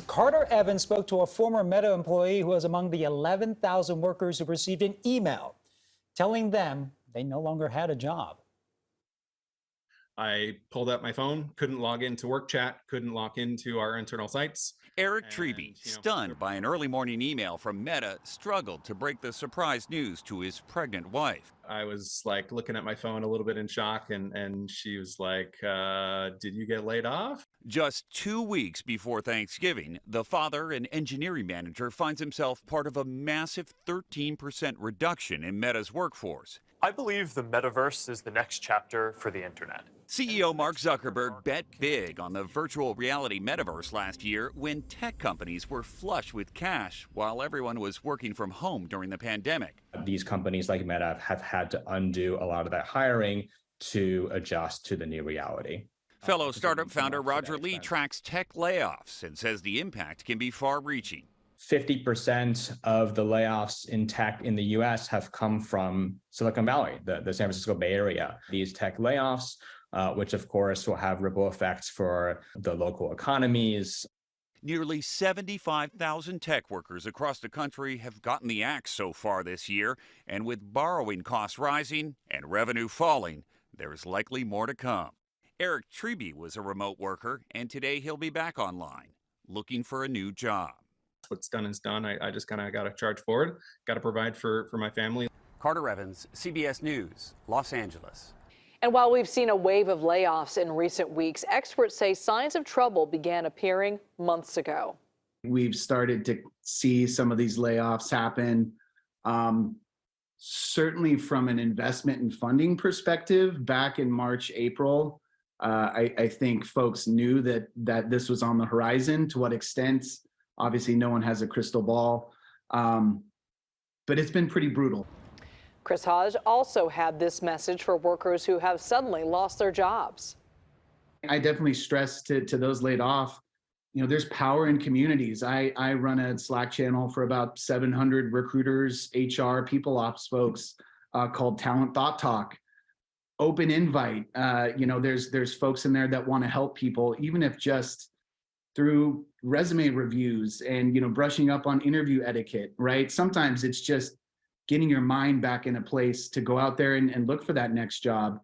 Carter Evans spoke to a former Meta employee who was among the 11,000 workers who received an email telling them they no longer had a job. I pulled out my phone, couldn't log into work chat, couldn't log into our internal sites. Eric Treby, stunned by an early morning email from Meta, struggled to break the surprise news to his pregnant wife. I was like looking at my phone a little bit in shock, and she was like, did you get laid off? Just 2 weeks before Thanksgiving, the father and engineering manager finds himself part of a massive 13% reduction in Meta's workforce. I believe the metaverse is the next chapter for the internet. CEO Mark Zuckerberg bet big on the virtual reality metaverse last year when tech companies were flush with cash while everyone was working from home during the pandemic. These companies like Meta have had to undo a lot of that hiring to adjust to the new reality. Fellow startup founder Roger Lee tracks tech layoffs and says the impact can be far-reaching. 50% of the layoffs in tech in the US have come from Silicon Valley, the San Francisco Bay Area. These tech layoffs, which of course will have ripple effects for the local economies. Nearly 75,000 tech workers across the country have gotten the axe so far this year, and with borrowing costs rising and revenue falling, there's likely more to come. Eric Treby was a remote worker, and today he'll be back online, looking for a new job. What's done is done. I just kind of got to charge forward, got to provide for my family. Carter Evans, CBS News, Los Angeles. And while we've seen a wave of layoffs in recent weeks, experts say signs of trouble began appearing months ago. We've started to see some of these layoffs happen. Certainly from an investment and funding perspective, back in March, April, I think folks knew that this was on the horizon. To what extent? Obviously, no one has a crystal ball, but it's been pretty brutal. Chris Hodge also had this message for workers who have suddenly lost their jobs. I definitely stress to those laid off, there's power in communities. I run a Slack channel for about 700 recruiters, HR, people ops folks called Talent Thought Talk. Open invite. There's folks in there that want to help people, even if just through resume reviews and brushing up on interview etiquette, right? Sometimes it's just getting your mind back in a place to go out there and look for that next job.